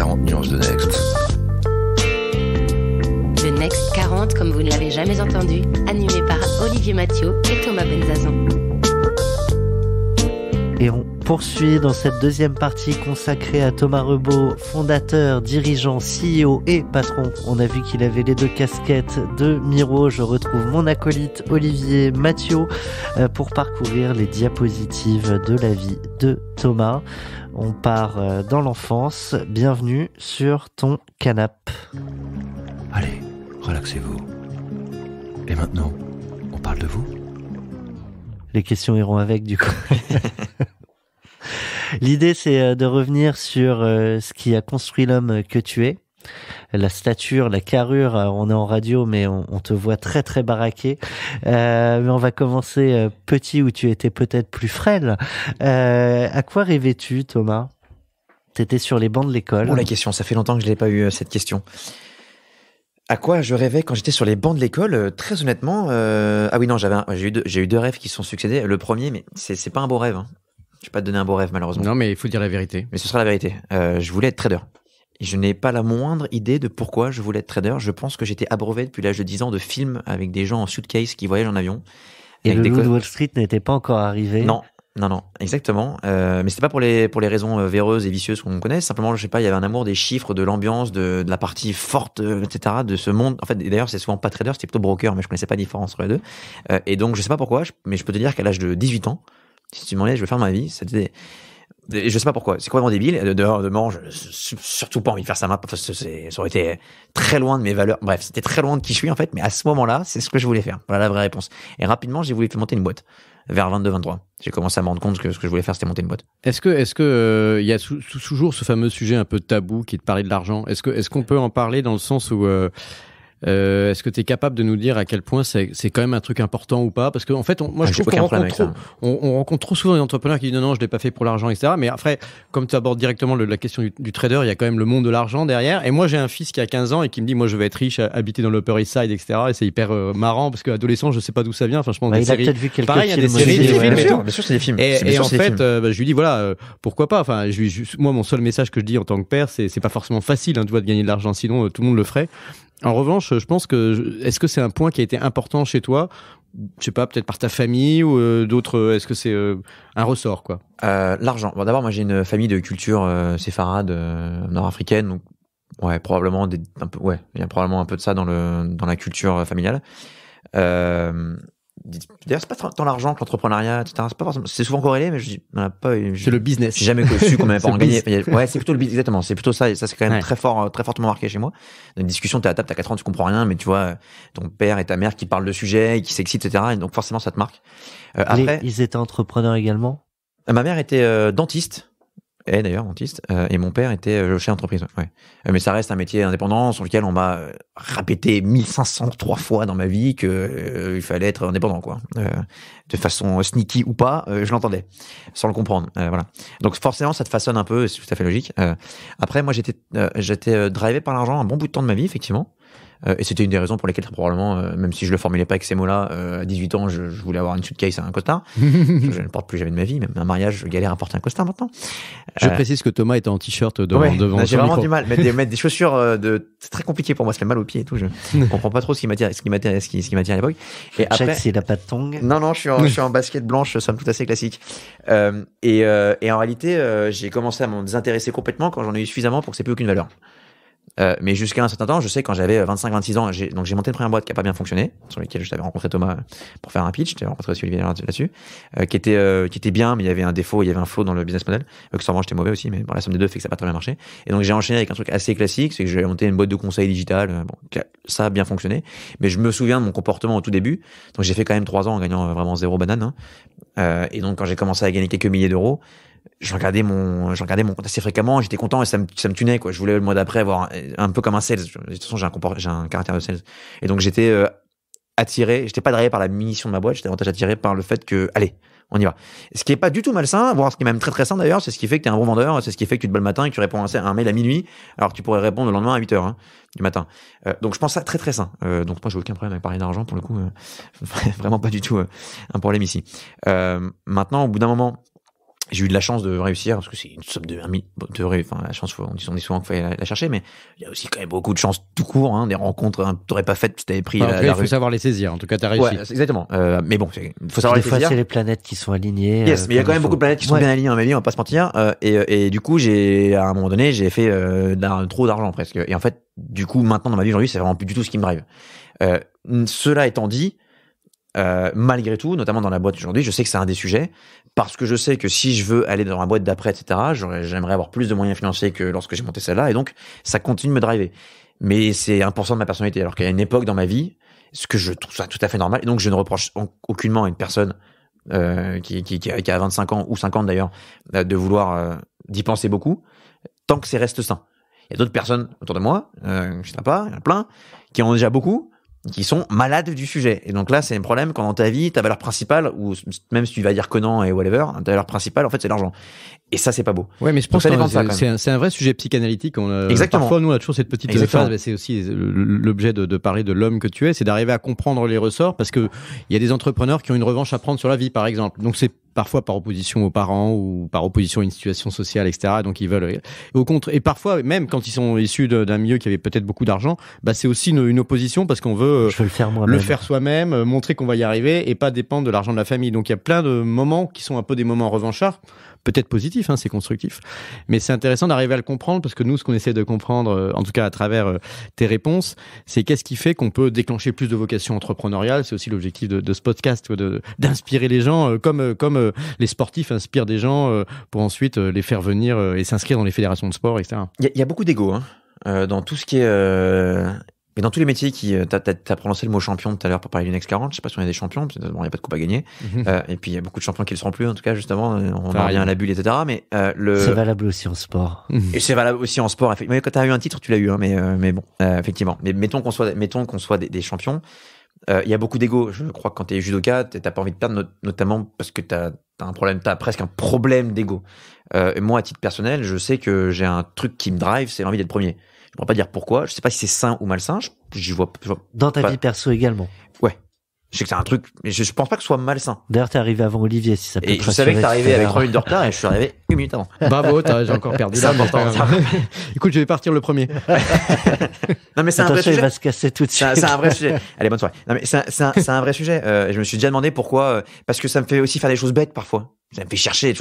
40 nuances de Next. Le Next 40, comme vous ne l'avez jamais entendu, animé par Olivier Mathieu et Thomas Benzazan. Et on poursuit dans cette deuxième partie consacrée à Thomas Rebaud, fondateur, dirigeant, CEO et patron. On a vu qu'il avait les deux casquettes de Miro. Je retrouve mon acolyte Olivier Mathieu pour parcourir les diapositives de la vie de Thomas. On part dans l'enfance. Bienvenue sur ton canapé. Allez, relaxez-vous. Et maintenant, on parle de vous ? Les questions iront avec, du coup. L'idée, c'est de revenir sur ce qui a construit l'homme que tu es. La stature, la carrure, on est en radio, mais on te voit très très baraqué. Mais on va commencer petit, où tu étais peut-être plus frêle. À quoi rêvais-tu, Thomas ? T'étais sur les bancs de l'école. Oh, la question, ça fait longtemps que je n'ai pas eu cette question. À quoi je rêvais quand j'étais sur les bancs de l'école ? Très honnêtement, ah oui non, j'ai eu deux rêves qui se sont succédés. Le premier, mais c'est pas un beau rêve. Hein. Je vais pas te donner un beau rêve malheureusement. Non, mais il faut dire la vérité. Mais ce sera la vérité. Je voulais être trader. Et je n'ai pas la moindre idée de pourquoi je voulais être trader. Je pense que j'étais abreuvé depuis l'âge de 10 ans de films avec des gens en suitcase qui voyagent en avion. Et le loup de Wall Street n'était pas encore arrivé. Non, exactement. Mais c'était pas pour les raisons véreuses et vicieuses qu'on connaît. Simplement, je sais pas, il y avait un amour des chiffres, de l'ambiance, de la partie forte, etc. de ce monde. En fait, d'ailleurs, c'est souvent pas trader, c'était plutôt broker, mais je connaissais pas la différence entre les deux. Et donc, je sais pas pourquoi, mais je peux te dire qu'à l'âge de 18 ans, si tu me demandais, je vais faire ma vie, c'était, je sais pas pourquoi, c'est complètement débile. Dehors, surtout pas envie de faire ça maintenant, parce que ça aurait été très loin de mes valeurs. Bref, c'était très loin de qui je suis, en fait, mais à ce moment-là, c'est ce que je voulais faire. Voilà la vraie réponse. Et rapidement, j'ai voulu monter une boîte. Vers 22-23. J'ai commencé à me rendre compte que ce que je voulais faire, c'était monter une boîte. Est-ce que il y a toujours ce fameux sujet un peu tabou qui est de parler de l'argent ? Est-ce qu'on peut en parler dans le sens où est-ce que tu es capable de nous dire à quel point c'est quand même un truc important ou pas ? Parce que en fait, je trouve qu'on rencontre trop souvent des entrepreneurs qui disent non, je l'ai pas fait pour l'argent, etc. Mais après, comme tu abordes directement la question du trader, il y a quand même le monde de l'argent derrière. Et moi, j'ai un fils qui a 15 ans et qui me dit, moi, je vais être riche, habiter dans l'Upper East Side, etc. Et c'est hyper marrant parce qu'adolescent, je sais pas d'où ça vient. Enfin, je pense il a peut-être vu quelques pareil, films. Il y a des séries, des films et tout. Bien sûr, c'est des films. Et en fait, je lui dis voilà, pourquoi pas. Enfin, moi, mon seul message que je dis en tant que père, c'est pas forcément facile, hein, tu vois, de gagner de l'argent. Sinon, tout le monde le ferait. En revanche, je pense que est-ce que c'est un point qui a été important chez toi, je sais pas, peut-être par ta famille ou d'autres, est-ce que c'est un ressort quoi ? L'argent. Bon, d'abord, moi j'ai une famille de culture séfarade nord-africaine, donc ouais, probablement il y a probablement un peu de ça dans la culture familiale. D'ailleurs, c'est pas tant l'argent que l'entrepreneuriat, etc. C'est pas forcément, c'est souvent corrélé, mais je dis, on n'a pas. C'est le business. J'ai jamais su qu'on n'avait pas en gagné. Ouais, c'est plutôt le business, exactement. C'est plutôt ça, et ça, c'est quand même très fortement marqué chez moi. Dans une discussion, t'es à table, t'as 4 ans, tu comprends rien, mais tu vois, ton père et ta mère qui parlent de sujets, et qui s'excitent, etc. Et donc, forcément, ça te marque. Après. Ils étaient entrepreneurs également? Ma mère était dentiste. Elle d'ailleurs dentiste, et mon père était chef d'entreprise. Ouais. Mais ça reste un métier indépendant sur lequel on m'a répété 1503 fois dans ma vie que il fallait être indépendant, quoi. De façon sneaky ou pas, je l'entendais sans le comprendre. Voilà. Donc forcément, ça te façonne un peu, c'est tout à fait logique. Après, moi, j'étais drivé par l'argent un bon bout de temps de ma vie, effectivement. Et c'était une des raisons pour lesquelles, très probablement, même si je le formulais pas avec ces mots-là, à 18 ans, je voulais avoir une suitcase et un costard. Je ne porte plus jamais de ma vie, même un mariage, je galère à porter un costard maintenant. Je précise que Thomas était en t-shirt devant j'ai vraiment micro. du mal. Mettre des chaussures c'est très compliqué pour moi, ça fait mal aux pieds et tout. Je comprends pas trop ce qui m'attire à l'époque. Et après, s'il a pas de tongs. Non, je suis en basket blanche, somme toute assez classique. Et en réalité, j'ai commencé à m'en désintéresser complètement quand j'en ai eu suffisamment pour que ça n'ait plus aucune valeur. Mais jusqu'à un certain temps, je sais, quand j'avais 25-26 ans, j'ai monté une première boîte qui a pas bien fonctionné, sur laquelle je t'avais rencontré Thomas pour faire un pitch, j'avais rencontré aussi Olivier là-dessus, qui était bien, mais il y avait un défaut, il y avait un flaw dans le business model, que sûrement j'étais mauvais aussi, mais bon, la somme des deux fait que ça n'a pas très bien marché. Et donc j'ai enchaîné avec un truc assez classique, c'est que j'ai monté une boîte de conseil digital, ça a bien fonctionné, mais je me souviens de mon comportement au tout début, donc j'ai fait quand même 3 ans en gagnant vraiment 0 banane, hein. Et donc quand j'ai commencé à gagner quelques milliers d'euros, je regardais mon compte assez fréquemment, j'étais content et ça me tunait, quoi. Je voulais le mois d'après avoir un peu comme un sales. De toute façon, j'ai un caractère de sales. Et donc j'étais attiré, j'étais pas drivé par la mission de ma boîte, j'étais davantage attiré par le fait que, allez, on y va. Ce qui est pas du tout malsain, voire ce qui est même très très sain d'ailleurs, c'est ce qui fait que t'es un bon vendeur, c'est ce qui fait que tu te bats le matin et que tu réponds à un mail à minuit, alors que tu pourrais répondre le lendemain à 8h du matin. Donc je pense ça très très sain. Donc moi j'ai aucun problème avec parler d'argent pour le coup, vraiment pas du tout un problème ici. Maintenant, au bout d'un moment, J'ai eu de la chance de réussir parce que c'est une somme de enfin la chance, on dit souvent qu'il fallait la chercher, mais il y a aussi quand même beaucoup de chance tout court, hein, des rencontres que t'aurais pas faites si t'avais pris il faut savoir les saisir. En tout cas, t'as réussi. Ouais, exactement. Mais bon, il faut savoir Des les fois, saisir. c'est les planètes qui sont alignées. Yes, mais il y a quand même beaucoup de planètes qui sont bien alignées dans ma vie, on va pas se mentir. Et du coup, à un moment donné, j'ai fait trop d'argent presque. Et en fait, du coup, maintenant dans ma vie aujourd'hui, c'est vraiment plus du tout ce qui me drive. Cela étant dit, malgré tout, notamment dans la boîte aujourd'hui, je sais que c'est un des sujets, parce que je sais que si je veux aller dans la boîte d'après, etc., j'aimerais avoir plus de moyens financiers que lorsque j'ai monté celle-là, et donc ça continue de me driver. Mais c'est 1% de ma personnalité, alors qu'il y a une époque dans ma vie, ce que je trouve ça tout à fait normal, et donc je ne reproche aucunement à une personne qui a 25 ans, ou 50 d'ailleurs, de vouloir d'y penser beaucoup, tant que c'est reste sain. Il y a d'autres personnes autour de moi, je sais pas, il y en a plein, qui en ont déjà beaucoup, qui sont malades du sujet. Et donc là, c'est un problème quand dans ta vie, ta valeur principale, ou même si tu vas dire que non et whatever, ta valeur principale, en fait, c'est l'argent. Et ça, c'est pas beau. Ouais, mais je pense que c'est un vrai sujet psychanalytique. Exactement. Parfois, nous, on a toujours cette petite phase, mais c'est aussi l'objet de parler de l'homme que tu es, c'est d'arriver à comprendre les ressorts, parce que il y a des entrepreneurs qui ont une revanche à prendre sur la vie, par exemple. Donc c'est parfois par opposition aux parents ou par opposition à une situation sociale, etc. Donc ils veulent. Et parfois, même quand ils sont issus d'un milieu qui avait peut-être beaucoup d'argent, bah c'est aussi une opposition parce qu'on veut le faire soi-même, montrer qu'on va y arriver et pas dépendre de l'argent de la famille. Donc il y a plein de moments qui sont un peu des moments revanchards. Peut-être positif, hein, c'est constructif, mais c'est intéressant d'arriver à le comprendre parce que nous, ce qu'on essaie de comprendre, en tout cas à travers tes réponses, c'est qu'est-ce qui fait qu'on peut déclencher plus de vocations entrepreneuriales. C'est aussi l'objectif de ce podcast, d'inspirer les gens, comme les sportifs inspirent des gens pour ensuite les faire venir et s'inscrire dans les fédérations de sport, etc. Il y a beaucoup d'ego dans tout ce qui est mais dans tous les métiers t'as prononcé le mot champion tout à l'heure pour parler du Next 40, je sais pas si on a des champions, parce que bon, il n'y a pas de coupe à gagner. Et puis il y a beaucoup de champions qui le seront plus, en tout cas, justement, on en revient à la bulle, etc. Mais, c'est valable aussi en sport. Et c'est valable aussi en sport, effectivement. Mais quand t'as eu un titre, tu l'as eu, hein, mais bon, effectivement. Mais mettons qu'on soit des champions. Il y a beaucoup d'ego. Je crois que quand t'es judoka, t'as pas envie de perdre, notamment parce que t'as un problème, t'as presque un problème d'ego. Moi, à titre personnel, je sais que j'ai un truc qui me drive, c'est l'envie d'être premier. Je ne pourrais pas dire pourquoi. Je sais pas si c'est sain ou malsain. J'y vois dans ta vie perso également. Ouais. Je sais que c'est un truc, mais je pense pas que ce soit malsain. D'ailleurs, t'es arrivé avant Olivier, si ça peut te rassurer. Je savais que t'arrivais avec 3 minutes de retard et je suis arrivé 1 minute avant. Bravo, j'ai encore perdu. C'est important. Écoute, je vais partir le premier. Non, mais c'est un vrai sujet. Il va se casser tout de suite. C'est un vrai sujet. Allez, bonne soirée. Non, mais c'est un vrai sujet. Je me suis déjà demandé pourquoi, parce que ça me fait aussi faire des choses bêtes parfois. Ça me fait chercher.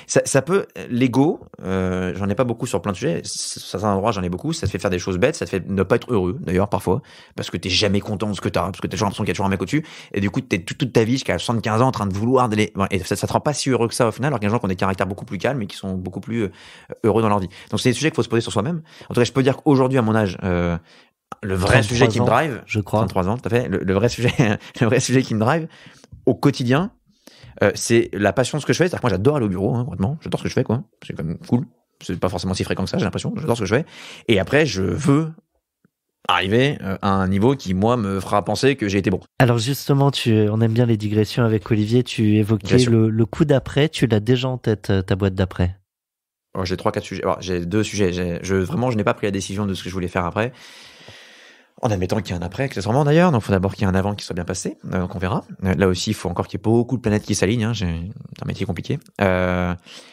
Ça peut, l'ego, j'en ai pas beaucoup sur plein de sujets. Certains endroits, j'en ai beaucoup. Ça te fait faire des choses bêtes. Ça te fait ne pas être heureux, d'ailleurs, parfois. Parce que t'es jamais content de ce que t'as. Parce que t'as toujours l'impression qu'il y a toujours un mec au-dessus. Et du coup, t'es toute ta vie jusqu'à 75 ans en train de vouloir d'aller. Et ça te rend pas si heureux que ça au final. Alors qu'il y a des gens qui ont des caractères beaucoup plus calmes et qui sont beaucoup plus heureux dans leur vie. Donc c'est des sujets qu'il faut se poser sur soi-même. En tout cas, je peux dire qu'aujourd'hui, à mon âge, le vrai sujet qui me drive, je crois. 33 ans, tout à fait. Le vrai sujet, le vrai sujet qui me drive au quotidien, c'est la passion de ce que je fais. C'est-à-dire que moi, j'adore aller au bureau, vraiment. J'adore ce que je fais, quoi. C'est quand même cool. C'est pas forcément si fréquent que ça, j'ai l'impression. J'adore ce que je fais. Et après, je veux arriver à un niveau qui, moi, me fera penser que j'ai été bon. Alors justement, on aime bien les digressions avec Olivier. Tu évoquais le coup d'après. Tu l'as déjà en tête, ta boîte d'après? J'ai 3-4 sujets. Alors, j'ai 2 sujets. Vraiment, je n'ai pas pris la décision de ce que je voulais faire après. En admettant qu'il y ait un après, accessoirement d'ailleurs. Donc, il faut d'abord qu'il y ait un avant qui soit bien passé. Donc, on verra. Là aussi, il faut encore qu'il y ait beaucoup de planètes qui s'alignent. C'est un métier compliqué.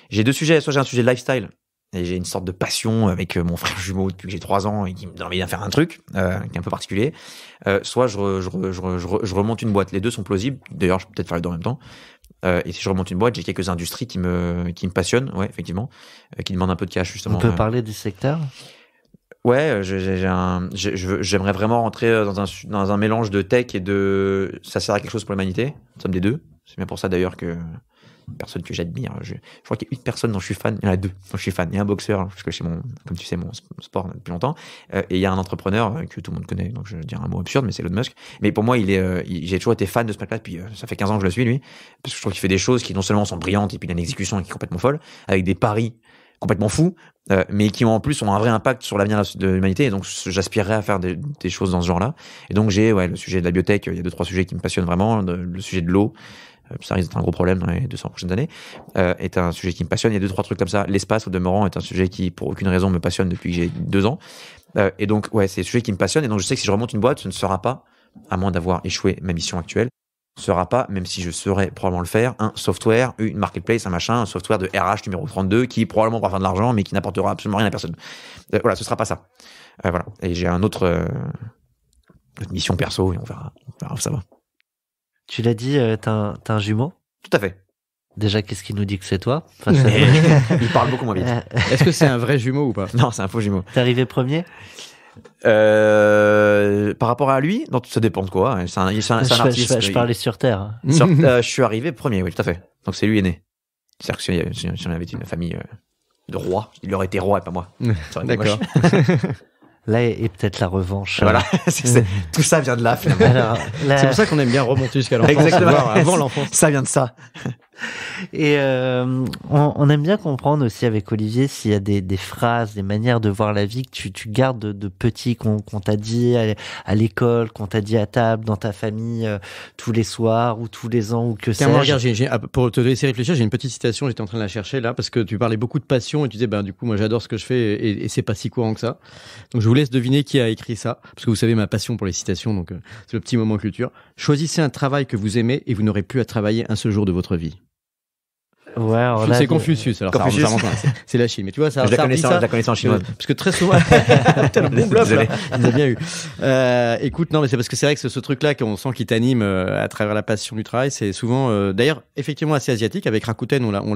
J'ai 2 sujets. Soit j'ai un sujet de lifestyle. Et j'ai une sorte de passion avec mon frère jumeau depuis que j'ai 3 ans et qui me donne envie de faire un truc qui est un peu particulier. Soit je remonte une boîte. Les deux sont plausibles. D'ailleurs, je peux peut-être faire les deux en même temps. Et si je remonte une boîte, j'ai quelques industries qui me passionnent, ouais, effectivement, qui demandent un peu de cash, justement. On peut parler du secteur? Ouais, j'aimerais vraiment rentrer dans un mélange de tech et ça sert à quelque chose pour l'humanité. Nous sommes des deux. C'est bien pour ça, d'ailleurs, que personne que j'admire. Je crois qu'il y a une personne dont je suis fan. Il y en a 2 dont je suis fan. Il y a un boxeur, parce que c'est comme tu sais, mon sport depuis longtemps. Et il y a un entrepreneur que tout le monde connaît. Donc je vais dire un mot absurde, mais c'est Elon Musk. Mais pour moi, j'ai toujours été fan de ce mec-là depuis, ça fait 15 ans que je le suis, lui. Parce que je trouve qu'il fait des choses qui non seulement sont brillantes et puis il a une exécution qui est complètement folle, avec des paris complètement fous, mais qui en plus ont un vrai impact sur l'avenir de l'humanité. Et donc j'aspirerais à faire des choses dans ce genre-là. Et donc j'ai le sujet de la biotech. Il y a 2-3 sujets qui me passionnent vraiment. Le sujet de l'eau. Ça risque d'être un gros problème dans les 200 prochaines années, est un sujet qui me passionne. Il y a 2-3 trucs comme ça. L'espace, au demeurant, est un sujet qui, pour aucune raison, me passionne depuis que j'ai 2 ans. Et donc, ouais, c'est des sujets qui me passionnent. Et donc, je sais que si je remonte une boîte, ce ne sera pas, à moins d'avoir échoué ma mission actuelle, sera pas, même si je saurais probablement le faire, un software, une marketplace, un machin, un software de RH numéro 32 qui probablement va faire de l'argent, mais qui n'apportera absolument rien à personne. Voilà, ce sera pas ça. Voilà. Et j'ai une autre mission perso et on verra où ça va. Tu l'as dit, t'as un jumeau? Tout à fait. Déjà, qu'est-ce qui nous dit que c'est toi? Enfin, Il parle beaucoup moins vite. Est-ce que c'est un vrai jumeau ou pas? Non, c'est un faux jumeau. T'es arrivé premier? Par rapport à lui, non, ça dépend de quoi. C'est un artiste. Je parlais sur Terre. Je suis arrivé premier, oui, tout à fait. Donc c'est lui aîné. C'est-à-dire que si on avait une famille de rois, il aurait été roi et pas moi. D'accord. Là est peut-être la revanche. Voilà, tout ça vient de là finalement. Alors, C'est pour ça qu'on aime bien remonter jusqu'à l'enfance. Exactement. Avant l'enfance. Ça vient de ça. Et on aime bien comprendre aussi avec Olivier s'il y a des phrases, des manières de voir la vie que tu gardes de petit, qu'on t'a dit à l'école, qu'on t'a dit à table, dans ta famille, tous les soirs ou tous les ans ou que Tiens, moi, sais-je. regarde, pour te laisser réfléchir, j'ai une petite citation, j'étais en train de la chercher là, parce que tu parlais beaucoup de passion et tu disais, ben, du coup, moi j'adore ce que je fais et c'est pas si courant que ça. Donc je vous laisse deviner qui a écrit ça, parce que vous savez ma passion pour les citations, donc c'est le petit moment culture. Choisissez un travail que vous aimez et vous n'aurez plus à travailler un seul jour de votre vie. Ouais, alors là, C'est Confucius, alors Confucius. ça remonte, c'est la Chine. Mais tu vois, ça, Je la ça connaissais en chinois. parce que très souvent, t'as le bon bluff, Désolé. là. Il nous a bien eu. Écoute, non, mais c'est parce que c'est vrai que ce truc-là qu'on sent qui t'anime à travers la passion du travail, c'est souvent, d'ailleurs, effectivement assez asiatique. Avec Rakuten, on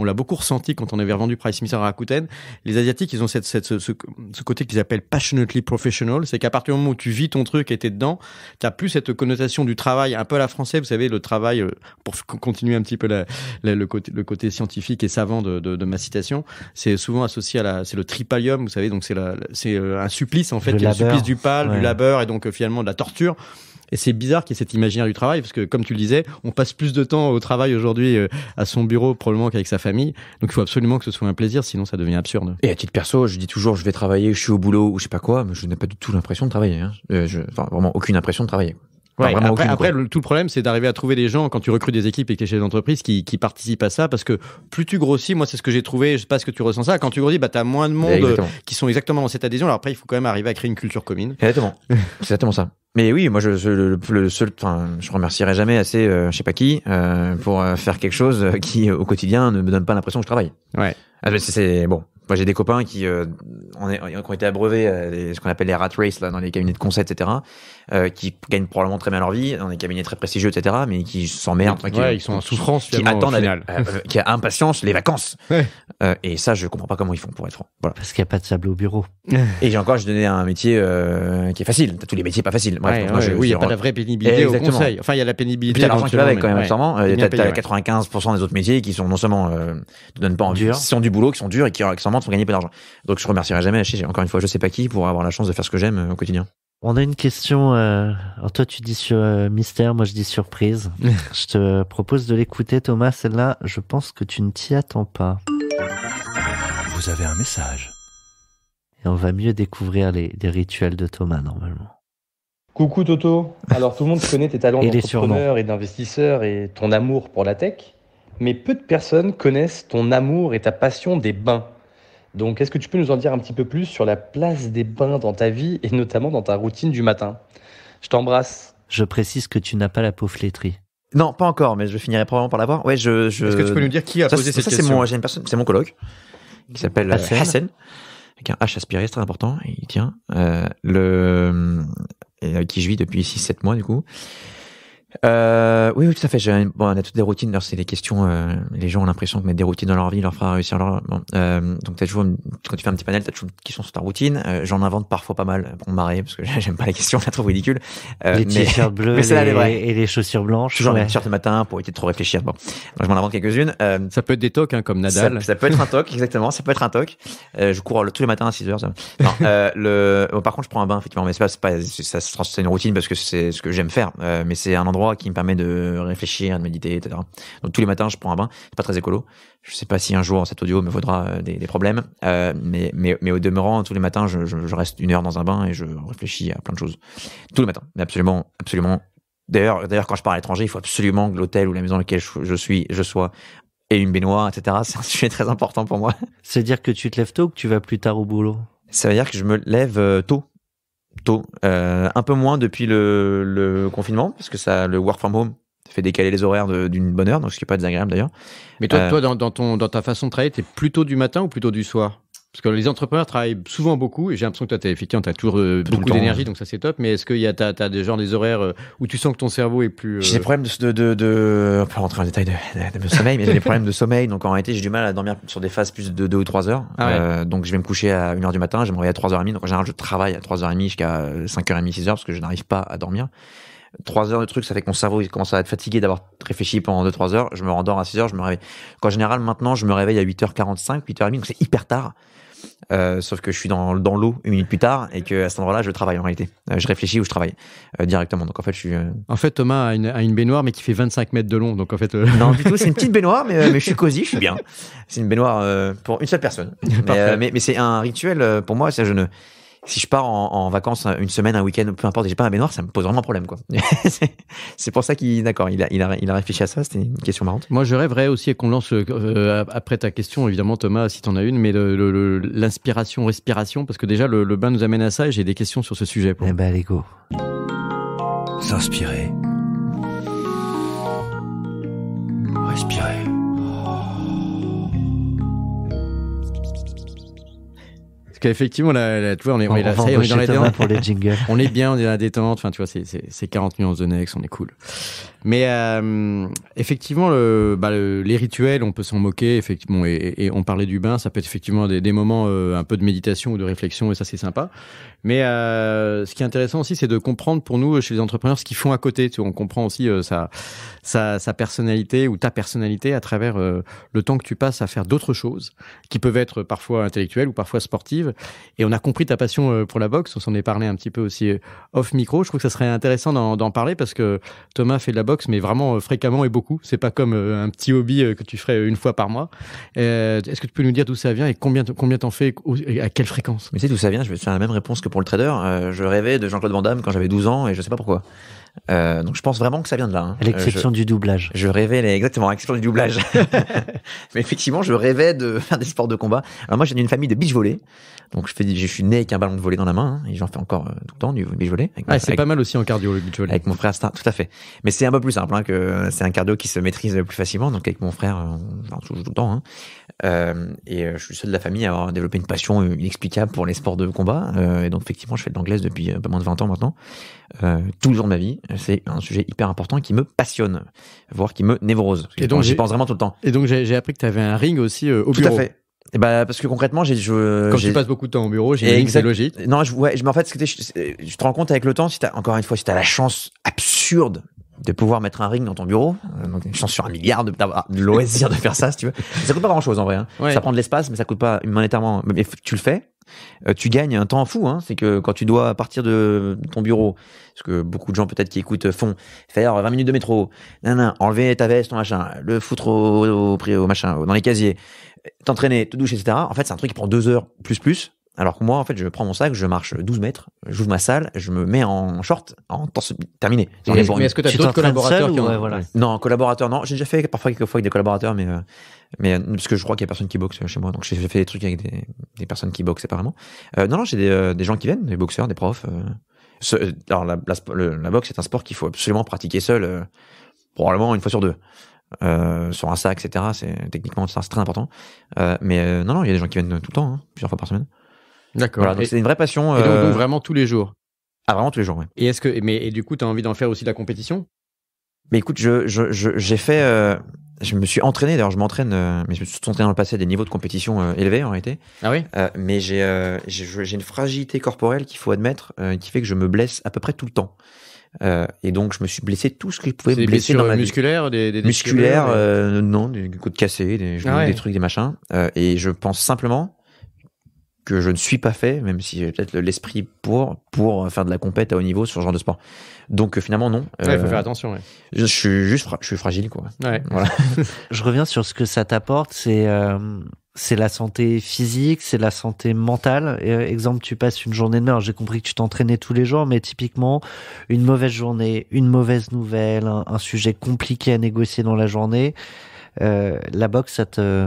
l'a beaucoup ressenti quand on avait revendu Price Mister à Rakuten. Les Asiatiques, ils ont ce côté qu'ils appellent passionately professional. C'est qu'à partir du moment où tu vis ton truc et t'es dedans, t'as plus cette connotation du travail un peu à la française. Vous savez, le travail, pour continuer un petit peu le côté scientifique et savant de ma citation, c'est souvent associé c'est le tripalium, vous savez, donc c'est un supplice en fait, Le il y a le labeur. supplice du pal, Ouais. du labeur et donc finalement de la torture. Et c'est bizarre qu'il y ait cet imaginaire du travail, parce que comme tu le disais, on passe plus de temps au travail aujourd'hui à son bureau probablement qu'avec sa famille. Donc il faut absolument que ce soit un plaisir, sinon ça devient absurde. Et à titre perso, je dis toujours, je vais travailler, je suis au boulot ou je sais pas quoi, mais je n'ai pas du tout l'impression de travailler. Hein. Enfin, vraiment aucune impression de travailler. Enfin, Ouais, vraiment aucune, après quoi. tout le problème, c'est d'arriver à trouver des gens, quand tu recrutes des équipes et que tu es chef d'entreprise, qui participent à ça, parce que plus tu grossis, moi c'est ce que j'ai trouvé, je sais pas ce que tu ressens ça, quand tu grossis, bah t'as moins de monde Exactement. qui sont exactement dans cette adhésion. Alors après, il faut quand même arriver à créer une culture commune. Exactement. C'est exactement ça. Mais oui, moi, je remercierai jamais assez, je sais pas qui, pour faire quelque chose qui, au quotidien, ne me donne pas l'impression que je travaille. Ouais. Ah, mais bon. Moi, j'ai des copains qui ont été abreuvés ce qu'on appelle les rat race là dans les cabinets de conseil, etc. Qui gagnent probablement très bien leur vie dans des cabinets très prestigieux, etc. Mais qui s'emmerdent, Ouais, ils sont en souffrance qui finalement, attendent, au final. qui a impatience les vacances. Ouais. Et ça, je comprends pas comment ils font pour être franc. Voilà. Parce qu'il n'y a pas de sable au bureau. Et j'ai donné un métier qui est facile. T'as tous les métiers pas faciles. Bref, Ouais, donc moi, ouais, oui, il n'y a pas de la vraie pénibilité au Exactement. conseil. Enfin, il y a la Et puis pénibilité. t'as l'argent qui va avec quand même, éventuellement, accessoirement. ouais. Bien T'as payé, ouais. 95% des autres métiers qui sont non seulement te donnent pas envie, Durs. qui sont du boulot, qui sont durs et qui accessoirement te font gagner peu d'argent. Donc je remercierai jamais, encore une fois, je sais pas qui, pour avoir la chance de faire ce que j'aime au quotidien. On a une question. Alors toi, tu dis sur mystère, moi je dis surprise. Je te propose de l'écouter, Thomas. Celle-là, je pense que tu ne t'y attends pas. Vous avez un message. Et on va mieux découvrir les rituels de Thomas normalement. Coucou Toto, alors tout le monde connaît tes talents Et les d'entrepreneur et d'investisseur et ton amour pour la tech, mais peu de personnes connaissent ton amour et ta passion des bains. Donc est-ce que tu peux nous en dire un petit peu plus sur la place des bains dans ta vie et notamment dans ta routine du matin? Je t'embrasse. Je précise que tu n'as pas la peau flétrie. Non, pas encore, mais je finirai probablement par l'avoir. Ouais, Est-ce que tu peux nous dire qui a posé cette ça, question? c'est mon coloc qui s'appelle Hassan. Hassan, avec un H aspiré, c'est très important. Et il tient et avec qui je vis depuis 6-7 mois du coup. Oui, tout à fait. On a toutes des routines. Alors, c'est des questions. Les gens ont l'impression que mettre des routines dans leur vie leur fera réussir leur. Donc, t'as toujours quand tu fais un petit panel, t'as toujours une question sur ta routine. J'en invente parfois pas mal pour me marrer parce que j'aime pas les questions, je la trouve ridicule. Les t-shirts bleus mais celle-là, elle est vraie. et les chaussures blanches. Toujours ouais. les t-shirts le matin pour éviter de trop réfléchir. Bon, donc, je m'en invente quelques-unes. Ça peut être des tocs, hein, comme Nadal. Ça peut être un toc, exactement. Ça peut être un toc. Je cours tous les matins à 6 heures. Ça. Non, par contre, je prends un bain, effectivement. Mais c'est une routine parce que c'est ce que j'aime faire. Mais c'est un endroit qui me permet de réfléchir, de méditer, etc. Donc, tous les matins, je prends un bain. C'est pas très écolo. Je sais pas si un jour, cet audio me vaudra des problèmes. Mais au demeurant, tous les matins, je reste 1 heure dans un bain et je réfléchis à plein de choses. Tous les matins. Mais absolument, absolument. D'ailleurs, quand je pars à l'étranger, il faut absolument que l'hôtel ou la maison dans laquelle je sois et une baignoire, etc. C'est un sujet très important pour moi. C'est-à-dire que tu te lèves tôt ou que tu vas plus tard au boulot? Ça veut dire que je me lève tôt. Un peu moins depuis le confinement, parce que le work from home Ça fait décaler les horaires d'une bonne heure, donc ce qui est pas désagréable d'ailleurs. Mais toi dans ta façon de travailler, t'es plutôt du matin ou plutôt du soir? Parce que les entrepreneurs travaillent souvent beaucoup, et j'ai l'impression que toi, t'as toujours beaucoup d'énergie, donc ça c'est top. Mais est-ce que t'as des horaires où tu sens que ton cerveau est plus... J'ai des problèmes on peut rentrer en détail de sommeil, mais j'ai des problèmes de sommeil, donc en réalité j'ai du mal à dormir sur des phases plus de 2 ou 3 heures. Donc je vais me coucher à 1h du matin, je vais me réveiller à 3h30, donc en général je travaille à 3h30 jusqu'à 5h30, 6h, parce que je n'arrive pas à dormir. 3 heures de truc, ça fait que mon cerveau il commence à être fatigué d'avoir réfléchi pendant 2-3 heures, je me rendors à 6h, je me réveille. En général maintenant je me réveille à 8h45, 8h30, donc c'est hyper tard. Sauf que je suis dans l'eau 1 minute plus tard et que à cet endroit-là je travaille en réalité. Je réfléchis ou je travaille directement. Donc en fait je suis. En fait Thomas a une baignoire mais qui fait 25 mètres de long. Donc en fait. Non du tout, c'est une petite baignoire mais je suis cosy, je suis bien. C'est une baignoire pour une seule personne. Mais c'est un rituel pour moi. Si je pars en vacances une semaine, un week-end, peu importe, et j'ai pas un baignoire, ça me pose vraiment un problème, quoi. C'est pour ça il a réfléchi à ça. C'était une question marrante. Moi, je rêverais aussi qu'on lance après ta question, évidemment, Thomas, si t'en as une, mais l'inspiration, respiration, parce que déjà le bain nous amène à ça, et j'ai des questions sur ce sujet. Eh ben, allez go. S'inspirer. Respirer. Parce qu'effectivement, tu vois, on est dans la détente pour les jingles. On est bien, on est dans la détente. Enfin, tu vois, c'est 40 nuances de Next, on est cool. Mais effectivement, les rituels, on peut s'en moquer, effectivement, et on parlait du bain, ça peut être effectivement des moments un peu de méditation ou de réflexion, et ça, c'est sympa. Mais ce qui est intéressant aussi, c'est de comprendre pour nous, chez les entrepreneurs, ce qu'ils font à côté. Tu vois, on comprend aussi sa personnalité ou ta personnalité à travers le temps que tu passes à faire d'autres choses, qui peuvent être parfois intellectuelles ou parfois sportives. Et on a compris ta passion pour la boxe, on s'en est parlé un petit peu aussi off micro. Je trouve que ça serait intéressant d'en parler parce que Thomas fait de la boxe, mais vraiment fréquemment et beaucoup. C'est pas comme un petit hobby que tu ferais une fois par mois. Est-ce que tu peux nous dire d'où ça vient et combien t'en fais et à quelle fréquence? Mais tu sais d'où ça vient? Je vais te faire la même réponse que pour le trader. Je rêvais de Jean-Claude Van Damme quand j'avais 12 ans et je sais pas pourquoi. Donc je pense vraiment que ça vient de là. À l'exception du doublage. Je rêvais, exactement, à l'exception du doublage. Mais effectivement, je rêvais de faire des sports de combat. Alors moi, j'ai une famille de beach volley. Donc je suis né avec un ballon de volley dans la main, et j'en fais encore tout le temps du beach volley. C'est pas mal aussi en cardio le beach volley. Avec mon frère, tout à fait. Mais c'est un peu plus simple, que c'est un cardio qui se maîtrise plus facilement. Donc avec mon frère, on joue tout le temps. Et je suis le seul de la famille à avoir développé une passion inexplicable pour les sports de combat. Et donc effectivement, je fais de l'anglaise depuis pas moins de 20 ans maintenant. Tout le jour de ma vie. C'est un sujet hyper important qui me passionne, voire qui me névrose. Et donc j'y pense vraiment tout le temps. Et donc j'ai appris que tu avais un ring aussi au bureau. Tout à fait. Et parce que concrètement, quand tu passes beaucoup de temps au bureau, j'imagine que c'est logique. Non, mais en fait, je te rends compte avec le temps, si encore une fois, si t'as la chance absurde de pouvoir mettre un ring dans ton bureau, donc une chance sur 1 milliard d'avoir le loisir de faire ça, si tu veux. Ça coûte pas grand chose en vrai. Ouais. Ça prend de l'espace, mais ça coûte pas monétairement. Mais tu le fais. Tu gagnes un temps fou, c'est que quand tu dois partir de ton bureau, ce que beaucoup de gens peut-être qui écoutent font, faire 20 minutes de métro, enlever ta veste, ton machin, le foutre au machin, dans les casiers, t'entraîner, te doucher, etc. En fait, c'est un truc qui prend 2 heures plus. Alors que moi, en fait, je prends mon sac, je marche 12 mètres, j'ouvre ma salle, je me mets en short, en temps terminé. Mais est-ce que tu as d'autres collaborateurs Non, collaborateurs, non. J'ai déjà fait parfois quelques fois avec des collaborateurs, mais parce que je crois qu'il y a personne qui boxe chez moi, donc j'ai fait des trucs avec des personnes qui boxent séparément. Non, j'ai des gens qui viennent, des boxeurs, des profs. Alors la boxe, c'est un sport qu'il faut absolument pratiquer seul, probablement 1 fois sur 2. Sur un sac, etc. Techniquement, c'est très important. Mais non, il y a des gens qui viennent tout le temps, plusieurs fois par semaine. D'accord. Voilà, donc c'est une vraie passion. Et donc vraiment tous les jours. Ah, vraiment tous les jours, ouais. Et du coup, t'as envie d'en faire aussi de la compétition? Mais écoute, j'ai fait, je me suis entraîné, d'ailleurs je m'entraîne, mais je me suis entraîné dans le passé à des niveaux de compétition élevés en réalité. Ah oui? Mais j'ai une fragilité corporelle qu'il faut admettre, qui fait que je me blesse à peu près tout le temps. Et donc je me suis blessé tout ce que je pouvais me blesser dans ma vie. Musculaires, des musculaires, non, des côtes cassées, des genoux, des trucs, des machins. Et je pense simplement que je ne suis pas fait, même si j'ai peut-être l'esprit pour faire de la compète à haut niveau sur ce genre de sport. Donc finalement non. Il faut faire attention. Ouais. Je suis fragile, quoi. Ouais. Voilà. Je reviens sur ce que ça t'apporte, c'est la santé physique, c'est la santé mentale. Exemple, tu passes une journée de merde. J'ai compris que tu t'entraînais tous les jours, mais typiquement, une mauvaise journée, une mauvaise nouvelle, un sujet compliqué à négocier dans la journée, la boxe, ça te...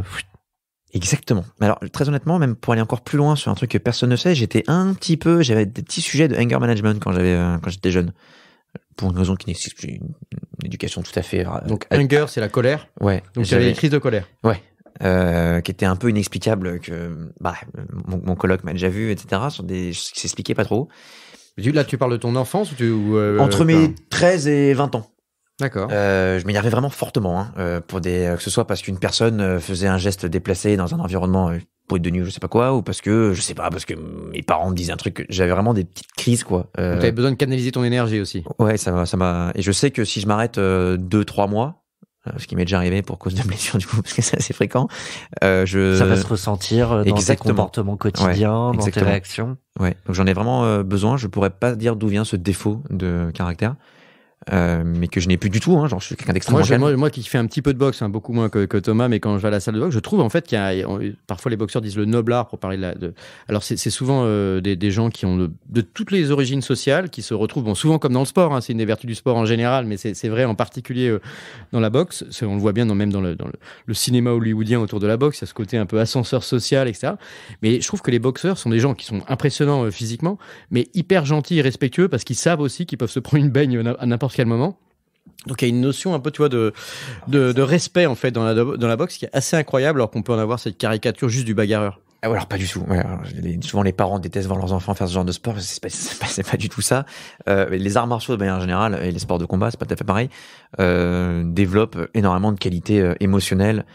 Exactement. Alors, très honnêtement, même pour aller encore plus loin sur un truc que personne ne sait, j'avais des petits sujets de anger management quand j'étais jeune. pour une raison qui nécessite une éducation tout à fait. Donc anger, c'est la colère. Ouais. Donc j'avais des crises de colère. Ouais. Qui était un peu inexplicable, que mon coloc m'a déjà vu, etc. Sur des choses qui s'expliquaient pas trop. Là, tu parles de ton enfance ou Entre mes 13 et 20 ans. D'accord. Je m'énervais vraiment fortement, pour que ce soit parce qu'une personne faisait un geste déplacé dans un environnement boîte de nuit, je sais pas quoi, ou parce que mes parents me disaient un truc. J'avais vraiment des petites crises, quoi. Donc t'avais besoin de canaliser ton énergie aussi. Ouais, ça m'a. Et je sais que si je m'arrête 2-3 mois, ce qui m'est déjà arrivé pour cause de blessure du coup, parce que c'est assez fréquent, ça va se ressentir dans tes comportements quotidiens, dans tes réactions. Ouais. Donc j'en ai vraiment besoin. Je pourrais pas dire d'où vient ce défaut de caractère. Mais que je n'ai plus du tout, genre je suis quelqu'un d'extrêmement calme. Moi qui fais un petit peu de boxe, beaucoup moins que Thomas, mais quand je vais à la salle de boxe, je trouve en fait parfois les boxeurs disent le noble art pour parler alors c'est souvent des gens qui ont de toutes les origines sociales, qui se retrouvent souvent comme dans le sport, c'est une des vertus du sport en général, mais c'est vrai en particulier dans la boxe. On le voit bien même dans le cinéma hollywoodien autour de la boxe, il y a ce côté un peu ascenseur social, etc. Mais je trouve que les boxeurs sont des gens qui sont impressionnants physiquement, mais hyper gentils et respectueux, parce qu'ils savent aussi qu'ils peuvent se prendre une baigne à n'importe quel moment. Donc il y a une notion un peu, tu vois, de respect en fait dans la boxe qui est assez incroyable, alors qu'on peut en avoir cette caricature juste du bagarreur. Alors pas du tout. Ouais, souvent les parents détestent voir leurs enfants faire ce genre de sport. C'est pas du tout ça. Les arts martiaux de manière générale et les sports de combat, c'est pas tout à fait pareil. Développent énormément de qualités émotionnelles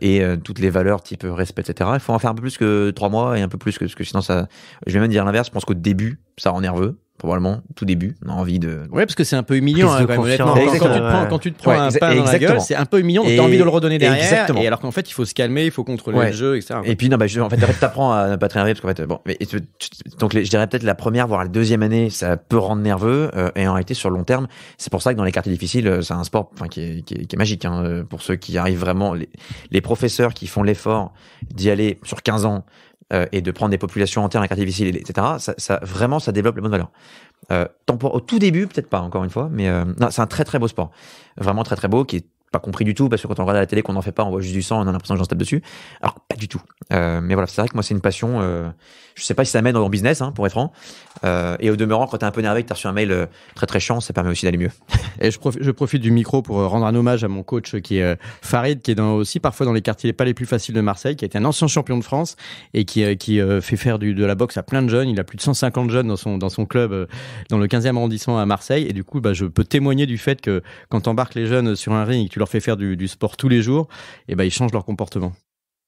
et toutes les valeurs type respect, etc. Il faut en faire un peu plus que 3 mois et un peu plus que sinon ça. Je vais même dire l'inverse. Je pense qu'au début, ça rend nerveux. Probablement, tout début, on a envie de... Ouais, parce que c'est un peu humiliant, quand même, honnêtement. Quand tu te prends un pain dans la gueule, c'est un peu humiliant, donc t'as envie de le redonner derrière. Exactement. Et alors qu'en fait, il faut se calmer, il faut contrôler le jeu, etc. Et puis, en fait, t'apprends à ne pas te énerver, parce qu'en fait, donc je dirais peut-être la première, voire la deuxième année, ça peut rendre nerveux, et en réalité, sur le long terme, c'est pour ça que dans les quartiers difficiles, c'est un sport, qui est magique, pour ceux qui arrivent vraiment, les professeurs qui font l'effort d'y aller sur 15 ans, et de prendre des populations entières dans les quartiers difficiles, etc. Ça vraiment, ça développe les bonnes valeurs. Au tout début, peut-être pas, encore une fois, mais non, c'est un très très beau sport. Vraiment très très beau, qui est pas compris du tout, parce que quand on regarde à la télé qu'on n'en fait pas, on voit juste du sang, on a l'impression que j'en tape dessus. Alors, pas du tout. Mais voilà, c'est vrai que moi, c'est une passion. Je sais pas si ça mène dans mon business, pour être franc. Et au demeurant, quand t'es un peu nerveux et que t'as reçu un mail très très chiant, ça permet aussi d'aller mieux. Et je profite du micro pour rendre un hommage à mon coach qui est Farid, qui est aussi parfois dans les quartiers pas les plus faciles de Marseille, qui a été un ancien champion de France et qui fait faire de la boxe à plein de jeunes. Il a plus de 150 jeunes dans son club dans le 15e arrondissement à Marseille. Et du coup, je peux témoigner du fait que quand t'embarques les jeunes sur un ring et que tu leur fais faire du sport tous les jours, et ils changent leur comportement.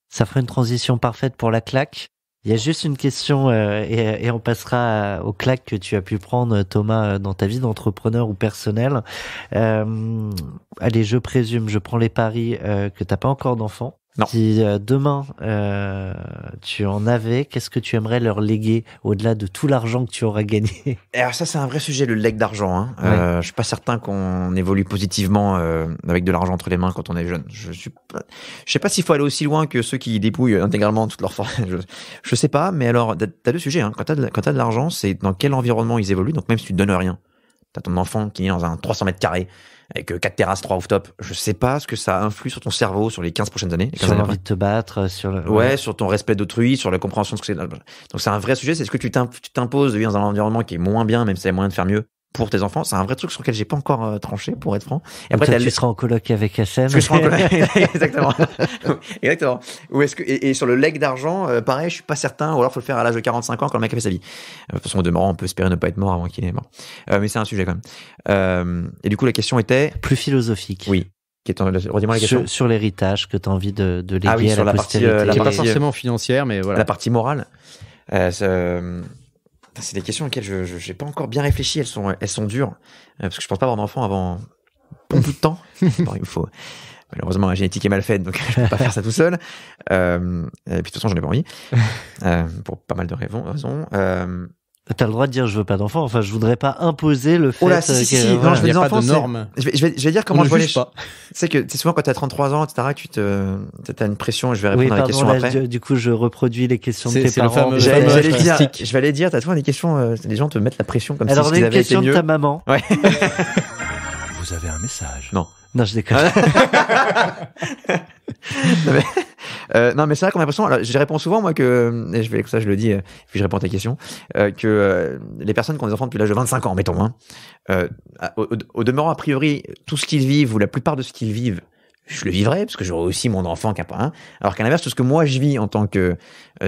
Ça ferait une transition parfaite pour la claque. Il y a juste une question et on passera aux claques que tu as pu prendre, Thomas, dans ta vie d'entrepreneur ou personnel. Allez, je présume, je prends les paris que t'as pas encore d'enfants. Non. Si demain tu en avais, qu'est-ce que tu aimerais leur léguer au-delà de tout l'argent que tu auras gagné? Alors ça, c'est un vrai sujet, le legs d'argent. Ouais. Je suis pas certain qu'on évolue positivement avec de l'argent entre les mains quand on est jeune. Je sais pas s'il faut aller aussi loin que ceux qui dépouillent intégralement toute leur force. Je sais pas, mais alors t'as deux sujets. Quand t'as de l'argent, c'est dans quel environnement ils évoluent. Donc même si tu te donnes rien, t'as ton enfant qui est dans un 300 mètres carrés avec 4 terrasses, 3 rooftop. Je sais pas ce que ça influe sur ton cerveau sur les 15 prochaines années. Sur l'envie de te battre, sur le... Ouais, sur ton respect d'autrui, sur la compréhension de ce que c'est. Donc c'est un vrai sujet. C'est ce que tu t'imposes de vivre dans un environnement qui est moins bien, même si il y a moyen de faire mieux pour tes enfants. C'est un vrai truc sur lequel j'ai pas encore tranché, pour être franc. Et après, tu seras en coloc avec SM. Je serai en coloc. Exactement. Exactement. Ou est-ce que, et sur le leg d'argent, pareil, je suis pas certain, ou alors faut le faire à l'âge de 45 ans quand le mec a fait sa vie. De toute façon, au demeurant, on peut espérer ne pas être mort avant qu'il est mort. Mais c'est un sujet quand même. Et du coup, la question était. Plus philosophique. Oui. Redis-moi la question. Sur l'héritage que tu as envie de léguer à sur la postérité. Qui n'est pas forcément financière, mais voilà. La partie morale. C'est des questions auxquelles je n'ai pas encore bien réfléchi. Elles sont dures. Parce que je pense pas avoir d'enfant avant bon bout de temps. Bon, il faut. Malheureusement, la génétique est mal faite, donc je peux pas faire ça tout seul. Et puis de toute façon, j'en ai pas envie. Pour pas mal de raisons. T'as le droit de dire je veux pas d'enfant. Enfin, je voudrais pas imposer le fait. Oh là, si. Non, je veux des enfants. Il n'y a pas de normes. Je vais dire comment je vois les choses. Tu sais que c'est souvent quand t'as 33 ans, etc., t'as une pression, et je vais répondre à la question après. Du coup, je reproduis les questions de tes parents. Je vais aller dire, t'as souvent des questions, les gens te mettent la pression comme si ils avaient été mieux. Alors, une question de ta maman. Ouais. Vous avez un message. Non. Non, je déconne. Non, mais c'est vrai qu'on a l'impression. Alors, je réponds souvent, moi, que. Et je le dis, puis je réponds à ta question. Que les personnes qui ont des enfants depuis l'âge de 25 ans, mettons, au demeurant, a priori, tout ce qu'ils vivent, ou la plupart de ce qu'ils vivent, je le vivrai, parce que j'aurai aussi mon enfant qui a pas un. Alors qu'à l'inverse, tout ce que moi je vis en tant que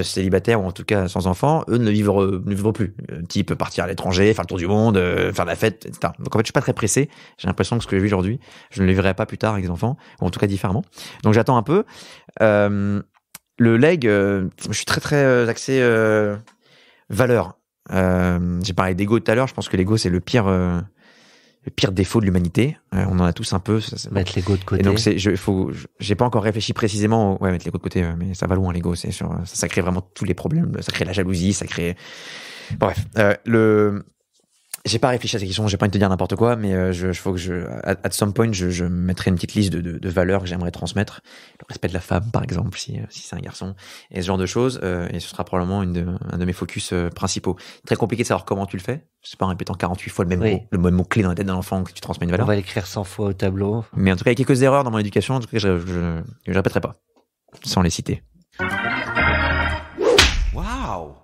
célibataire, ou en tout cas sans enfant, eux ne vivront plus. Type partir à l'étranger, faire le tour du monde, faire la fête, etc. Donc en fait, je suis pas très pressé. J'ai l'impression que ce que je vis aujourd'hui, je ne le vivrai pas plus tard avec les enfants, ou en tout cas différemment. Donc j'attends un peu. Le leg, je suis très très axé valeur. J'ai parlé d'ego tout à l'heure. Je pense que l'ego, c'est le pire défaut de l'humanité. On en a tous un peu. Mettre l'ego de côté. Et donc j'ai pas encore réfléchi précisément. Ouais, mettre l'ego de côté, mais ça va loin l'ego. Ça crée vraiment tous les problèmes. Ça crée la jalousie, ça crée. Bref, j'ai pas réfléchi à ces questions. J'ai pas envie de te dire n'importe quoi, mais faut que at some point, je mettrai une petite liste de valeurs que j'aimerais transmettre. Le respect de la femme, par exemple, si c'est un garçon, et ce genre de choses. Et ce sera probablement un de mes focus principaux. Très compliqué de savoir comment tu le fais. C'est pas en répétant 48 fois le même mot clé dans la tête d'un enfant que tu transmets une valeur. On va l'écrire 100 fois au tableau. Mais en tout cas, il y a quelques erreurs dans mon éducation. En tout cas, je répéterai pas, sans les citer. Waouh!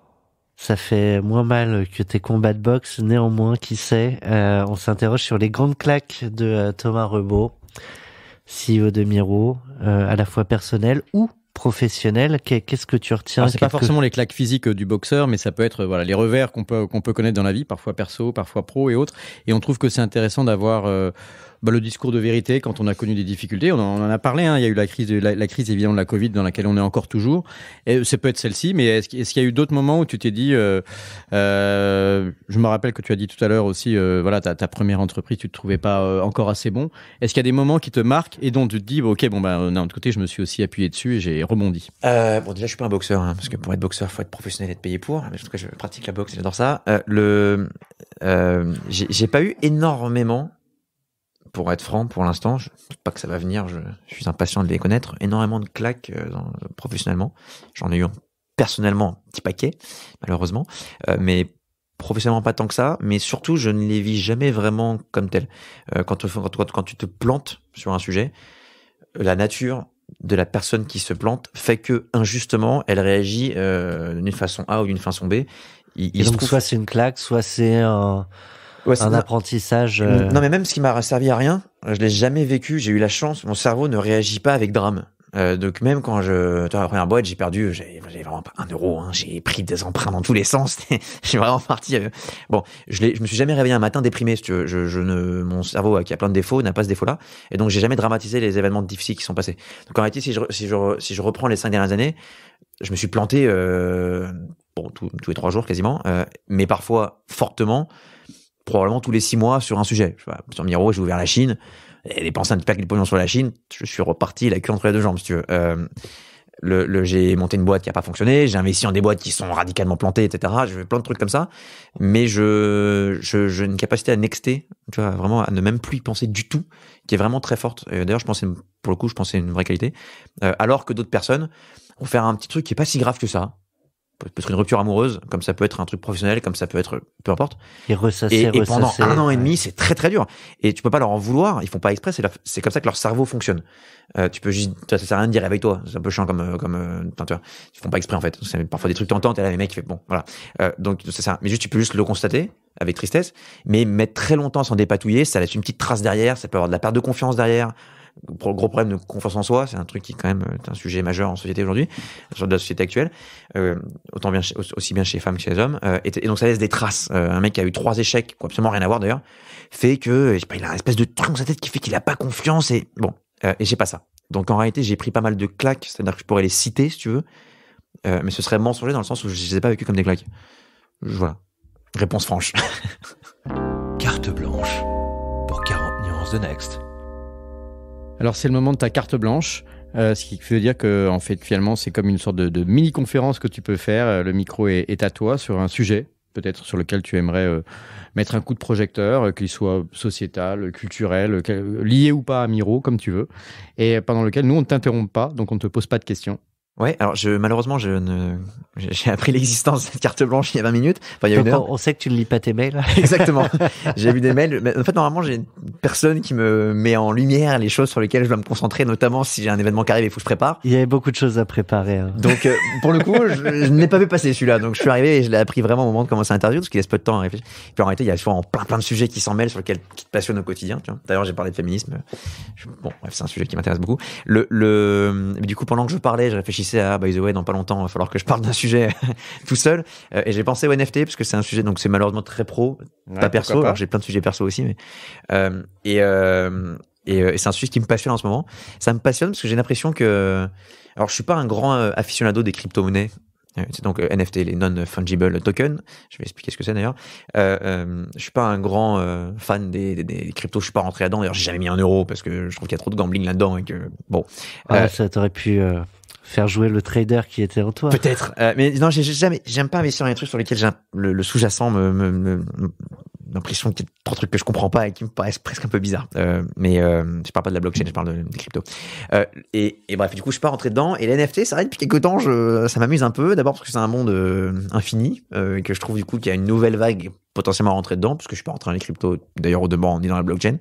Ça fait moins mal que tes combats de boxe. Néanmoins, qui sait, on s'interroge sur les grandes claques de Thomas Rebaud, CEO de Miro, à la fois personnel ou professionnel. Qu'est-ce que tu retiens? C'est pas forcément les claques physiques du boxeur, mais ça peut être les revers qu'on peut connaître dans la vie, parfois perso, parfois pro et autres. Et on trouve que c'est intéressant d'avoir le discours de vérité quand on a connu des difficultés. On en a parlé, il y a eu la crise évidemment de la Covid dans laquelle on est encore toujours. Et ça peut être celle-ci, mais est-ce qu'il y a eu d'autres moments où tu t'es dit, je me rappelle que tu as dit tout à l'heure aussi, ta première entreprise, tu te trouvais pas encore assez bon. Est-ce qu'il y a des moments qui te marquent et dont tu te dis, d'un autre côté, je me suis aussi appuyé dessus et j'ai rebondi? Déjà, je suis pas un boxeur, parce que pour être boxeur, faut être professionnel et être payé pour. Mais en tout cas, je pratique la boxe et j'adore ça. J'ai pas eu énormément. Pour être franc, pour l'instant, je ne doute pas que ça va venir, je suis impatient de les connaître. Énormément de claques professionnellement. J'en ai eu personnellement un petit paquet, malheureusement. Mais professionnellement pas tant que ça. Mais surtout, je ne les vis jamais vraiment comme tels. Quand tu te plantes sur un sujet, la nature de la personne qui se plante fait que, injustement, elle réagit d'une façon A ou d'une façon B. Soit c'est une claque, soit c'est un apprentissage. Non, mais même ce qui m'a servi à rien, je l'ai jamais vécu. J'ai eu la chance, mon cerveau ne réagit pas avec drame. Donc même quand la première boîte, j'ai perdu, j'avais vraiment pas 1 euro. J'ai pris des emprunts dans tous les sens. J'ai vraiment parti. Je me suis jamais réveillé un matin déprimé. Si tu veux. Mon cerveau qui a plein de défauts n'a pas ce défaut-là, et donc j'ai jamais dramatisé les événements difficiles qui sont passés. Donc en réalité, si je reprends les 5 dernières années, je me suis planté tous les 3 jours quasiment, mais parfois fortement. Probablement tous les 6 mois sur un sujet. Sur Miro, j'ai ouvert la Chine, et dépensé un petit paquet de pognon sur la Chine, je suis reparti la queue entre les 2 jambes, si tu veux. J'ai monté une boîte qui a pas fonctionné, j'ai investi dans des boîtes qui sont radicalement plantées, etc. J'ai fait plein de trucs comme ça, mais j'ai une capacité à nexter, tu vois, vraiment à ne même plus y penser du tout, qui est vraiment très forte. D'ailleurs, je pensais une vraie qualité, alors que d'autres personnes vont faire un petit truc qui est pas si grave que ça. Peut être une rupture amoureuse, comme ça peut être un truc professionnel, comme ça peut être peu importe. Et pendant 1 an et demi, c'est très très dur. Et tu peux pas leur en vouloir, ils font pas exprès, c'est comme ça que leur cerveau fonctionne. Tu peux juste, ça sert à rien de dire réveille-toi, c'est un peu chiant comme tu vois, ils font pas exprès en fait. C'est parfois des trucs tentants, et là les mecs, voilà. Donc c'est ça. Mais juste, tu peux juste le constater avec tristesse, mais mettre très longtemps sans dépatouiller, ça laisse une petite trace derrière, ça peut avoir de la perte de confiance derrière. Gros problème de confiance en soi, c'est un truc qui quand même est un sujet majeur en société aujourd'hui, sur la société actuelle, aussi bien chez les femmes que chez les hommes, et donc ça laisse des traces. Un mec qui a eu 3 échecs, qui n'a absolument rien à voir d'ailleurs, fait que il a un espèce de truc dans sa tête qui fait qu'il a pas confiance, et j'ai pas ça. Donc en réalité, j'ai pris pas mal de claques, c'est-à-dire que je pourrais les citer si tu veux, mais ce serait mensonger dans le sens où je les ai pas vécues comme des claques. Voilà. Réponse franche. Carte blanche pour 40 nuances de Next. Alors c'est le moment de ta carte blanche, ce qui veut dire que en fait finalement c'est comme une sorte de mini-conférence que tu peux faire. Le micro est à toi sur un sujet peut-être sur lequel tu aimerais mettre un coup de projecteur, qu'il soit sociétal, culturel, lié ou pas à Miro, comme tu veux, et pendant lequel nous on ne t'interrompt pas, donc on ne te pose pas de questions. Ouais, alors malheureusement, j'ai appris l'existence de cette carte blanche il y a 20 minutes. Enfin, il y a Donc, une heure. on sait que tu ne lis pas tes mails. Exactement. J'ai vu des mails. Mais en fait, normalement, j'ai une personne qui me met en lumière les choses sur lesquelles je dois me concentrer, notamment si j'ai un événement qui arrive et il faut que je prépare. Il y avait beaucoup de choses à préparer. Hein. Donc, pour le coup, je ne l'ai pas vu passer celui-là. Donc, je suis arrivé et je l'ai appris vraiment au moment de commencer l'interview parce qu'il laisse peu de temps à réfléchir. Et puis, en réalité, il y a souvent plein de sujets qui s'en mêlent sur lesquels qui te passionnent au quotidien. Tu vois. D'ailleurs, j'ai parlé de féminisme. Bon, bref, c'est un sujet qui m'intéresse beaucoup. Mais du coup, pendant que je parlais, je réfléchissais à, by the way, dans pas longtemps, il va falloir que je parle d'un sujet tout seul. Et j'ai pensé au NFT parce que c'est un sujet, donc c'est malheureusement très pro, pas perso. Alors j'ai plein de sujets perso aussi, mais et c'est un sujet qui me passionne en ce moment. Ça me passionne parce que j'ai l'impression que, alors je suis pas un grand aficionado des crypto-monnaies. C'est donc NFT, les non-fungible tokens. Je vais expliquer ce que c'est d'ailleurs. Je suis pas un grand fan des cryptos. Je suis pas rentré là-dedans. D'ailleurs, j'ai jamais mis un euro parce que je trouve qu'il y a trop de gambling là-dedans et que bon. Ça t'aurait pu faire jouer le trader qui était en toi. Peut-être. Mais non, j'aime pas investir dans les trucs sur lesquels le sous-jacent l'impression qu'il y a trop de trucs que je comprends pas et qui me paraissent presque un peu bizarres. Mais je parle pas de la blockchain, je parle des cryptos. Et bref, du coup, je suis pas rentré dedans. Et les NFT, ça arrive depuis quelques temps, ça m'amuse un peu. D'abord parce que c'est un monde infini, que je trouve du coup qu'il y a une nouvelle vague potentiellement à rentrer dedans, parce que je suis pas rentré dans les cryptos, d'ailleurs au demeurant, ni dans la blockchain.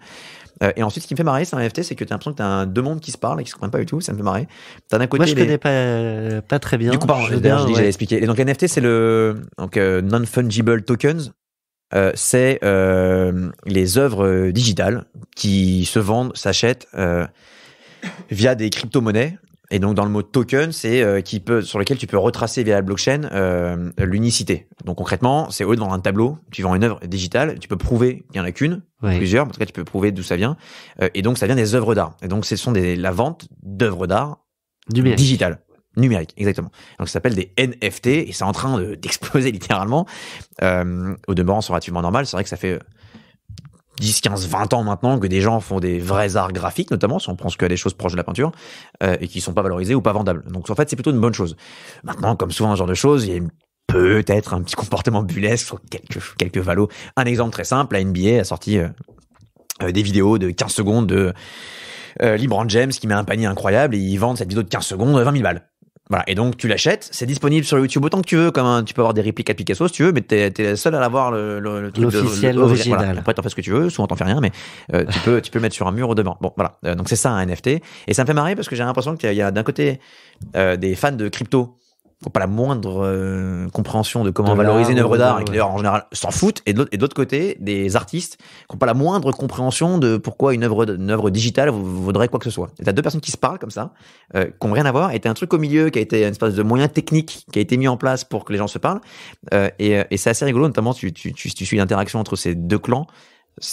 Et ensuite, ce qui me fait marrer, c'est un NFT, c'est que t'as l'impression que t'as deux mondes qui se parlent et qui se comprennent pas du tout. Ça me fait marrer. T'as d'un côté. Moi, je connais pas très bien. Du coup, pardon, d'ailleurs, j'allais expliquer. Et donc, les NFT, c'est non-fungible tokens. C'est les œuvres digitales qui se vendent, s'achètent via des crypto-monnaies. Et donc, dans le mot token, c'est sur lequel tu peux retracer via la blockchain l'unicité. Donc, concrètement, c'est au lieu de vendre un tableau, tu vends une œuvre digitale, tu peux prouver qu'il n'y en a qu'une, plusieurs, en tout cas, tu peux prouver d'où ça vient. Et donc, ça vient des œuvres d'art. Et donc, ce sont la vente d'œuvres d'art digitales. Numérique, exactement. Donc ça s'appelle des NFT et c'est en train d'exploser littéralement. Au demeurant, c'est relativement normal. C'est vrai que ça fait 10, 15, 20 ans maintenant que des gens font des vrais arts graphiques, notamment si on pense qu'à des choses proches de la peinture, et qui sont pas valorisées ou pas vendables. Donc en fait, c'est plutôt une bonne chose. Maintenant, comme souvent dans ce genre de choses, il y a peut-être un petit comportement bullesque sur quelques valos. Un exemple très simple, la NBA a sorti des vidéos de 15 secondes de LeBron James qui met un panier incroyable et ils vendent cette vidéo de 15 secondes 20 000 balles. Voilà. Et donc, tu l'achètes, c'est disponible sur YouTube autant que tu veux, tu peux avoir des répliques à Picasso si tu veux, mais t'es le seul à l'avoir truc l'officiel, l'original. Voilà. Après, t'en fais ce que tu veux, souvent t'en fais rien, mais tu peux le mettre sur un mur au devant. Bon, voilà. Donc, c'est ça un NFT. Et ça me fait marrer parce que j'ai l'impression qu'il y a d'un côté des fans de crypto qui n'ont pas la moindre compréhension de comment valoriser une œuvre d'art et qui d'ailleurs en général s'en foutent, et de l'autre côté des artistes qui n'ont pas la moindre compréhension de pourquoi une œuvre digitale vaudrait quoi que ce soit. Et t'as deux personnes qui se parlent comme ça, qui n'ont rien à voir, et t'as un truc au milieu qui a été une espèce de moyen technique qui a été mis en place pour que les gens se parlent, et c'est assez rigolo, notamment tu suis l'interaction entre ces deux clans.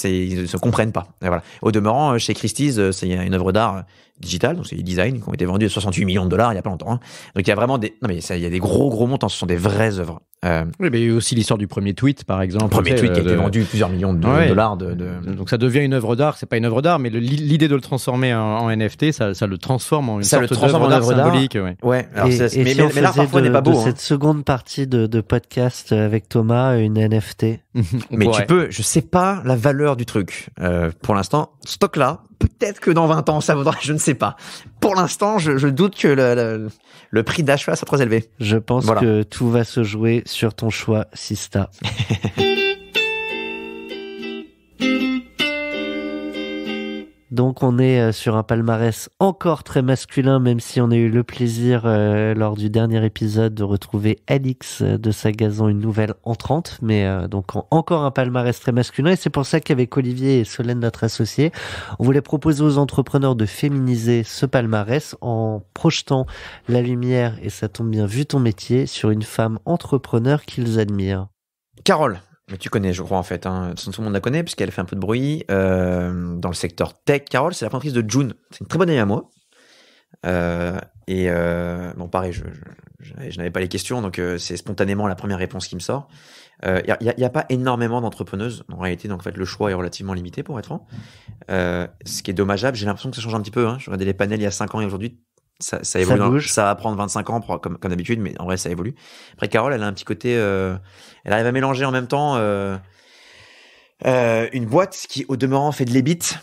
Ils ne se comprennent pas. Et voilà. Au demeurant, chez Christie's, il y a une œuvre d'art digitale, donc c'est des designs qui ont été vendus à 68 millions de dollars il y a pas longtemps. Hein. Donc il y a vraiment il y a des gros montants, ce sont des vraies œuvres. Oui, mais il y a aussi l'histoire du premier tweet, par exemple. Le premier tweet qui a été vendu plusieurs millions de dollars. Donc ça devient une œuvre d'art, c'est pas une œuvre d'art, mais l'idée de le transformer en NFT, ça le transforme en une sorte d'œuvre d'art symbolique. Ouais. Alors mais l'art parfois n'est pas beau. Cette seconde partie de podcast avec Thomas, une NFT. Mais tu peux, je sais pas la valeur du truc. Pour l'instant, stock là, peut-être que dans 20 ans ça vaudra, je ne sais pas. Pour l'instant, je doute que le prix d'achat soit très élevé. Je pense que tout va se jouer sur ton choix, Sista. Donc on est sur un palmarès encore très masculin, même si on a eu le plaisir lors du dernier épisode de retrouver Alix de Sagazan, une nouvelle entrante, mais donc encore un palmarès très masculin, et c'est pour ça qu'avec Olivier et Solène, notre associé, on voulait proposer aux entrepreneurs de féminiser ce palmarès en projetant la lumière, et ça tombe bien vu ton métier, sur une femme entrepreneur qu'ils admirent. Carole. Mais tu connais, je crois, en fait. Hein. Tout le monde la connaît, puisqu'elle fait un peu de bruit dans le secteur tech. Carole, c'est la fondatrice de June. C'est une très bonne amie à moi. Bon, pareil, je n'avais pas les questions, donc c'est spontanément la première réponse qui me sort. Il y a pas énormément d'entrepreneuses. En réalité, donc, en fait, le choix est relativement limité, pour être franc. Ce qui est dommageable, j'ai l'impression que ça change un petit peu. Hein. Je regardais les panels il y a 5 ans et aujourd'hui, ça évolue. Ça va prendre 25 ans comme d'habitude, mais en vrai, ça évolue. Après, Carole, elle a un petit côté... elle arrive à mélanger en même temps une boîte qui, au demeurant, fait de l'ébit,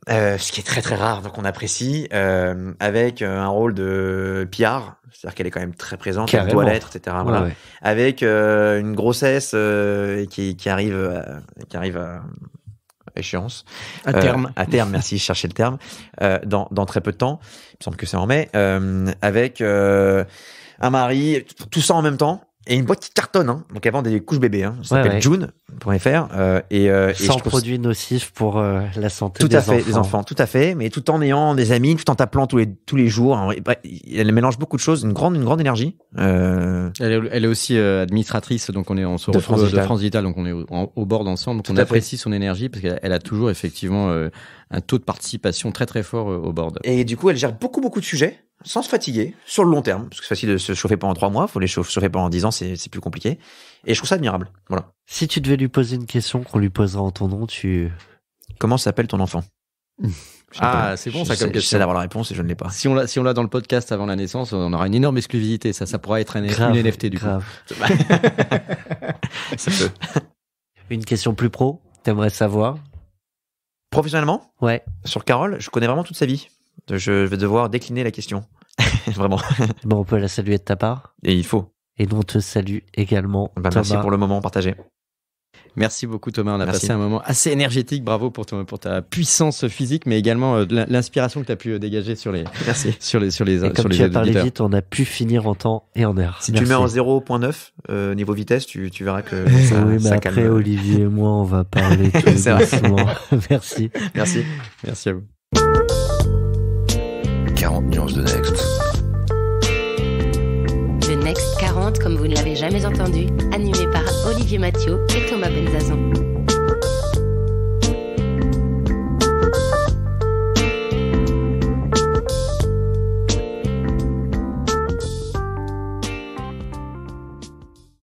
ce qui est très très rare, donc on apprécie, avec un rôle de PR, c'est-à-dire qu'elle est quand même très présente, elle Carrément. doit l'être, etc. Ouais, Voilà. ouais. Avec une grossesse qui arrive à échéance. À terme. À terme, merci, je cherchais le terme. Dans très peu de temps, il me semble que c'est en mai, avec un mari, tout ça en même temps. Et une boîte qui cartonne, hein. Donc elle vend des couches bébés, hein. Ça s'appelle ouais. June.fr. Et Sans je trouve produits nocifs pour la santé tout des à fait, enfants. des enfants, tout à fait, mais tout en ayant des amis, tout en t'appelant tous les jours. Hein. Bref, elle mélange beaucoup de choses, une grande énergie. Elle est aussi administratrice, donc on se De retrouve France de Digital. France Digital, donc on est au bord ensemble, donc Tout on à apprécie son énergie parce qu'elle a toujours effectivement un taux de participation très très fort au board. Et du coup, elle gère beaucoup de sujets sans se fatiguer sur le long terme, parce que c'est facile de se chauffer pendant 3 mois, faut les chauffer pendant 10 ans, c'est plus compliqué. Et je trouve ça admirable. Voilà. Si tu devais lui poser une question qu'on lui posera en ton nom, Comment s'appelle ton enfant? Je sais pas. C'est bon ça comme J'essaie question. d'avoir la réponse et je ne l'ai pas. Si on l'a dans le podcast avant la naissance, on aura une énorme exclusivité. Ça pourra être une grave, NFT du coup. grave. Ça peut. Une question plus pro, t'aimerais savoir? Professionnellement, Ouais. sur Carole, je connais vraiment toute sa vie. Je vais devoir décliner la question. Vraiment. Bon, on peut la saluer de ta part. Et il faut. Et nous, on te salue également. Merci Thomas. pour le moment partagé. Merci beaucoup Thomas, on a Merci. passé un moment assez énergétique. Bravo pour ta puissance physique, mais également l'inspiration que tu as pu dégager sur les Merci. sur les Et sur comme les tu as parlé auditeurs. vite, on a pu finir en temps et en heure. Si Merci. tu le mets en 0.9 niveau vitesse, tu verras que Oui, ça, mais ça après, calme. Olivier et moi, on va parler tout C'est vrai. doucement. Merci. Merci. Merci à vous. 40 nuances de Next. Le Next 40 comme vous ne l'avez jamais entendu, animé par Olivier Mathieu et Thomas Benzazon.